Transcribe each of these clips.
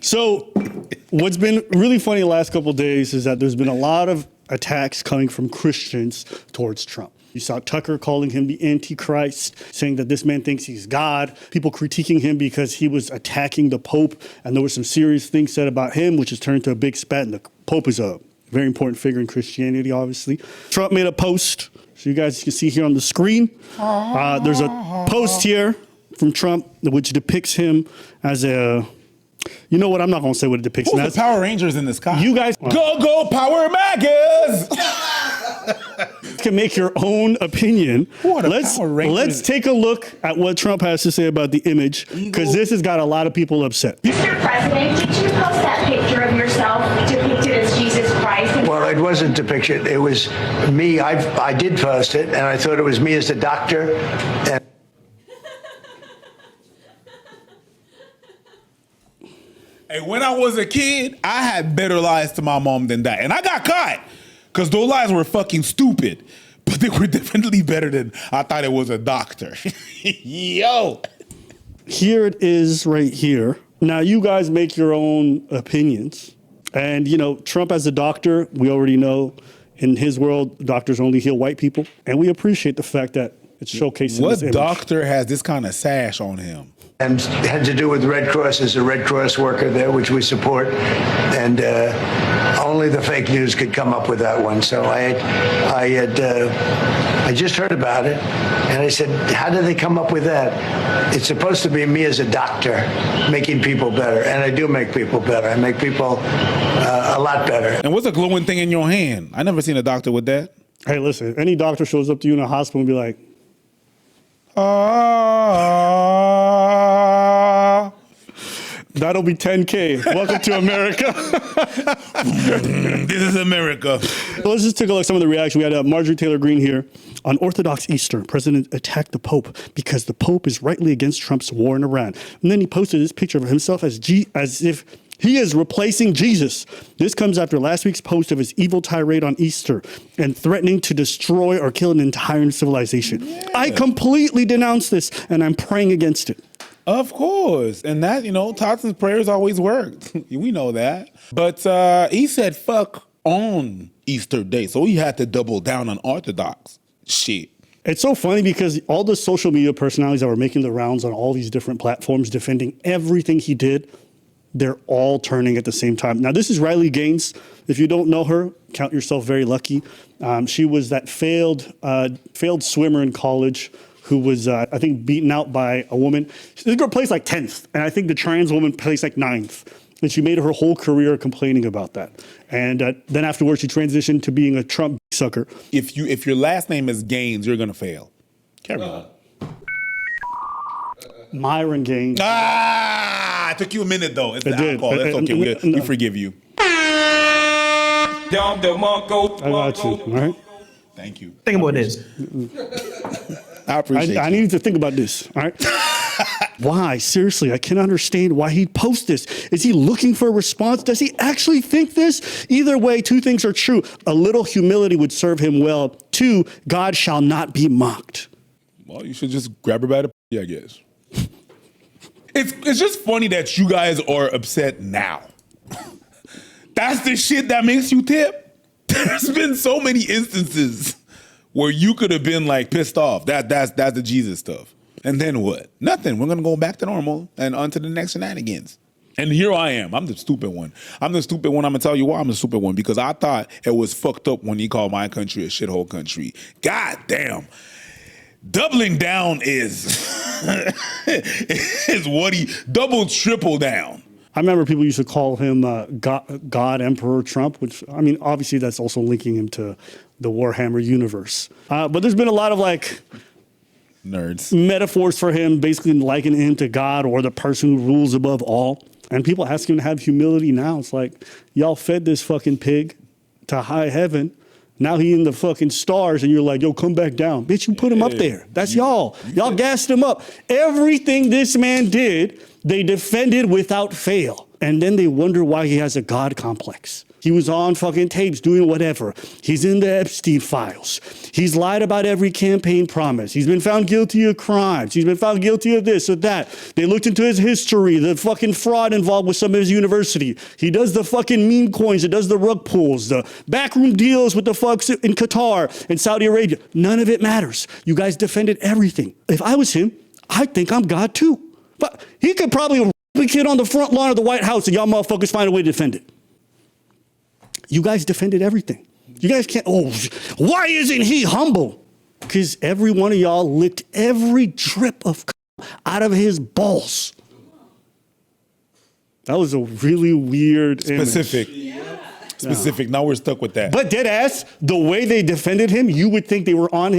So what's been really funny the last couple of days is that there's been a lot of attacks coming from Christians towards Trump. You saw Tucker calling him the Antichrist, saying that this man thinks he's God. People critiquing him because he was attacking the Pope, and there were some serious things said about him, which has turned into a big spat. And the Pope is a very important figure in Christianity, obviously. Trump made a post, so you guys can see here on the screen. There's a post here from Trump which depicts him as a... You know what? I'm not going to say what it depicts him as. The Power Rangers in the sky. You guys... Go Power Magas! Can make your own opinion. What a Let's take a look at what Trump has to say about the image, because this has got a lot of people upset. Mr. President, did you post that picture of yourself depicted as Jesus Christ? Well, it wasn't depicted. It was me. I did post it, and I thought it was me as the doctor. And Hey, when I was a kid, I had better lies to my mom than that. And I got caught because those lies were fucking stupid. But they were definitely better than I thought it was a doctor. Yo. Here it is right here. Now, you guys make your own opinions. And, you know, Trump as a doctor, we already know in his world, doctors only heal white people. And we appreciate the fact that it's showcasing this image. What doctor has this kind of sash on him? And had to do with Red Cross as a Red Cross worker there, which we support. And only the fake news could come up with that one. So I just heard about it, and I said, how did they come up with that? It's supposed to be me as a doctor making people better, and I do make people better. I make people a lot better. And what's a glowing thing in your hand? I never seen a doctor with that. Hey, listen, if any doctor shows up to you in a hospital and be like, that'll be 10K. Welcome to America. This is America. Let's just take a look at some of the reaction. We had Marjorie Taylor Greene here. On Orthodox Easter, President attacked the Pope because the Pope is rightly against Trump's war in Iran. And then he posted this picture of himself as if he is replacing Jesus. This comes after last week's post of his evil tirade on Easter and threatening to destroy or kill an entire civilization. Yeah. I completely denounce this, and I'm praying against it. Of course. And that, you know, Totson's prayers always worked. We know that. But he said fuck on Easter Day, so he had to double down on Orthodox shit. It's so funny because all the social media personalities that were making the rounds on all these different platforms defending everything he did, they're all turning at the same time. Now, this is Riley Gaines. If you don't know her, count yourself very lucky. She was that failed swimmer in college who was, I think, beaten out by a woman. This girl placed like 10th, and I think the trans woman placed like 9th. And she made her whole career complaining about that. And then afterwards, she transitioned to being a Trump sucker. If your last name is Gaines, you're going to fail. Carry on. Myron Gaines. It took you a minute, though. It's the alcohol. That's okay. We forgive you. I got you, all right? Thank you. Think about this. I appreciate I need to think about this, all right? Why? Seriously, I can't understand why he'd post this. Is he looking for a response? Does he actually think this? Either way, two things are true. A little humility would serve him well. 2, God shall not be mocked. Well, you should just grab her by the I guess. It's just funny that you guys are upset now. That's the shit that makes you tip. There's been so many instances where you could have been like pissed off. That's the Jesus stuff. And then what? Nothing. We're gonna go back to normal and on to the next shenanigans. And here I am. I'm the stupid one. I'm gonna tell you why I'm the stupid one, because I thought it was fucked up when he called my country a shithole country. God damn. Doubling down is what he triple down. I remember people used to call him God Emperor Trump, which, I mean, obviously that's also linking him to the Warhammer universe. But there's been a lot of like nerds metaphors for him, basically likening him to God or the person who rules above all. And people ask him to have humility now. It's like, y'all fed this fucking pig to high heaven. Now he in the fucking stars and you're like, yo, come back down. Bitch, you put him up there. That's y'all. Y'all gassed him up. Everything this man did, they defended without fail. And then they wonder why he has a God complex. He was on fucking tapes doing whatever. He's in the Epstein files. He's lied about every campaign promise. He's been found guilty of crimes. He's been found guilty of this or that. They looked into his history, the fucking fraud involved with some of his university. He does the fucking meme coins. He does the rug pulls, the backroom deals with the fucks in Qatar and Saudi Arabia. None of it matters. You guys defended everything. If I was him, I think I'm God too. But he could probably rape a kid on the front lawn of the White House and y'all motherfuckers find a way to defend it. You guys defended everything. You guys can't, why isn't he humble? Because every one of y'all licked every drip of out of his balls. That was a really weird Specific. Specific. Now we're stuck with that. But dead ass, the way they defended him, you would think they were on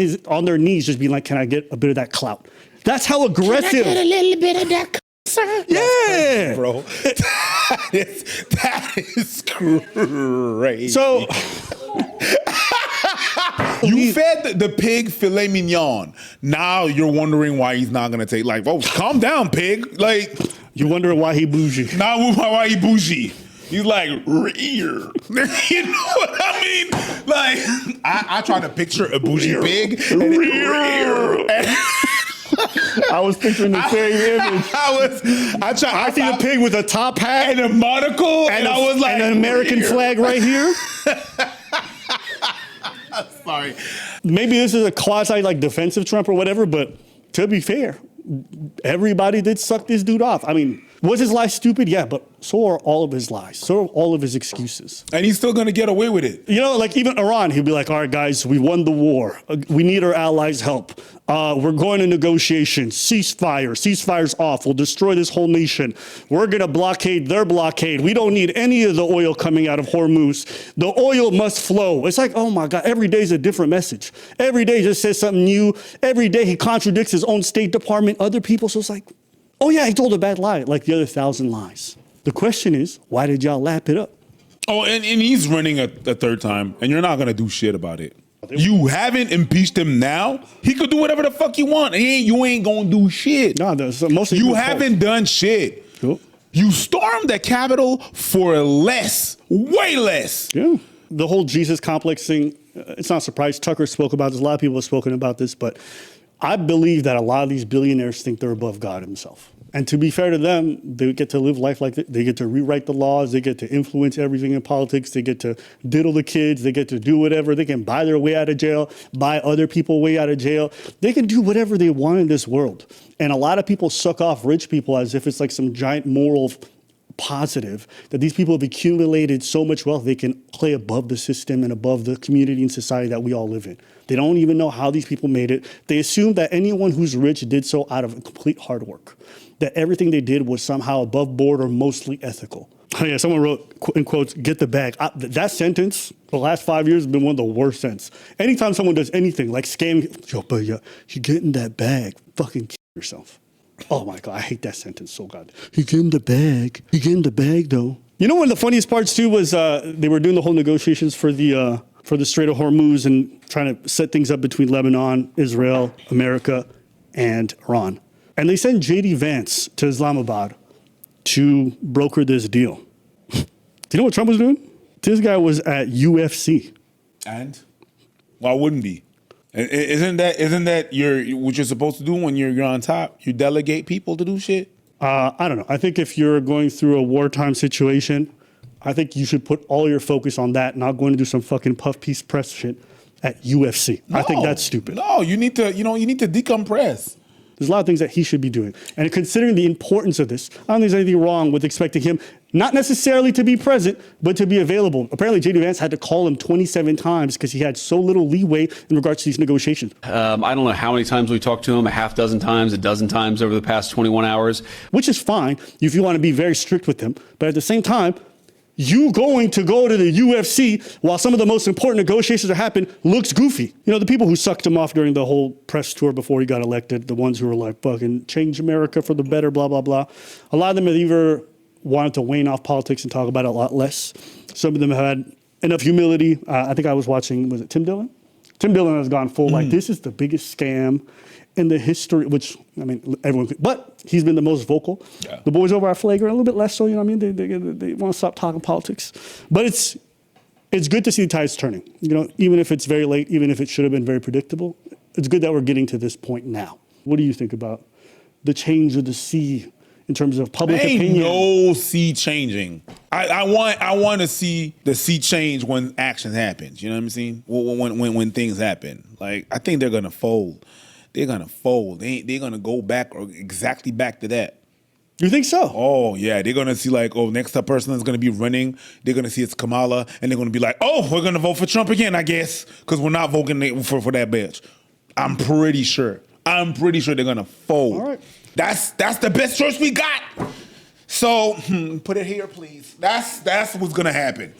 their knees just being like, can I get a bit of that clout? That's how aggressive. Can I get a little bit of that, sir? Yeah. Bro, that is crazy. So you fed the pig filet mignon. Now you're wondering why he's not gonna take, like, oh, calm down, pig. Like, you wondering why he bougie. now why he bougie. He's like, rear. You know what I mean? Like, I try to picture a bougie pig. And rear. I was picturing the same image. I See the pig with a top hat and a monocle, and I was like, and an American flag right here. Sorry. Maybe this is a quasi like defensive Trump or whatever, but to be fair, everybody did suck this dude off. I mean, was his lie stupid? Yeah, but so are all of his lies. So are all of his excuses. And he's still gonna get away with it. You know, like even Iran, he'd be like, all right, guys, we won the war. We need our allies' help. We're going to negotiations. Ceasefire's off. We'll destroy this whole nation. We're going to blockade their blockade. We don't need any of the oil coming out of Hormuz. The oil must flow. It's like, oh my God, every day is a different message. Every day just says something new. Every day he contradicts his own State Department, other people. So it's like, oh yeah, he told a bad lie, like the other 1,000 lies. The question is, why did y'all lap it up? Oh, and he's running a third time, and you're not gonna do shit about it. You haven't impeached him now. He could do whatever the fuck you want. You ain't gonna do shit. No, most of you haven't done shit. Cool. You stormed the Capitol for less, way less. Yeah. The whole Jesus complex thing, it's not a surprise. Tucker spoke about this. A lot of people have spoken about this, but I believe that a lot of these billionaires think they're above God himself. And to be fair to them, they get to live life like that. They get to rewrite the laws. They get to influence everything in politics. They get to diddle the kids. They get to do whatever. They can buy their way out of jail, buy other people way out of jail. They can do whatever they want in this world. And a lot of people suck off rich people as if it's like some giant moral positive, that these people have accumulated so much wealth they can play above the system and above the community and society that we all live in. They don't even know how these people made it. They assume that anyone who's rich did so out of complete hard work, that everything they did was somehow above board or mostly ethical. Oh yeah, someone wrote, in quotes, get the bag. That sentence, the last 5 years, has been one of the worst sentences. Anytime someone does anything like scam, yo, but you get in that bag, fucking kill yourself. Oh my God, I hate that sentence so God. You get in the bag. You get in the bag though. You know, one of the funniest parts too was they were doing the whole negotiations for the Strait of Hormuz and trying to set things up between Lebanon, Israel, America, and Iran. And they sent J.D. Vance to Islamabad to broker this deal. Do you know what Trump was doing? This guy was at UFC. And why wouldn't be? Isn't that what you're supposed to do when you're on top? You delegate people to do shit? I don't know. I think if you're going through a wartime situation, I think you should put all your focus on that, not going to do some fucking puff piece press shit at UFC. I think that's stupid. No, you need to decompress. There's a lot of things that he should be doing. And considering the importance of this, I don't think there's anything wrong with expecting him not necessarily to be present, but to be available. Apparently, J.D. Vance had to call him 27 times because he had so little leeway in regards to these negotiations. I don't know how many times we talked to him, a half dozen times, a dozen times over the past 21 hours. Which is fine if you want to be very strict with him. But at the same time, you going to go to the UFC while some of the most important negotiations are happening looks goofy. You know, the people who sucked him off during the whole press tour before he got elected, the ones who were like, fucking change America for the better, blah, blah, blah. A lot of them have either wanted to wane off politics and talk about it a lot less. Some of them have had enough humility. I think I was watching, was it Tim Dillon? Tim Dillon has gone full, like, this is the biggest scam in the history, which, I mean, everyone, but he's been the most vocal. Yeah. The boys over at Flagrant, a little bit less so, you know what I mean? They want to stop talking politics. But it's good to see the tides turning, you know, even if it's very late, even if it should have been very predictable. It's good that we're getting to this point now. What do you think about the change of the sea in terms of public Ain't opinion? no sea changing. I want to see the sea change when action happens. You know what I'm saying? When things happen. Like, I think they're gonna fold. They're gonna fold. They're gonna go back or exactly back to that. You think so? Oh yeah, they're gonna see like, oh, next up person is gonna be running. They're gonna see it's Kamala, and they're gonna be like, oh, we're gonna vote for Trump again, I guess, because we're not voting for that bitch. I'm pretty sure they're gonna fold. All right. That's the best choice we got. So put it here, please. That's what's gonna happen.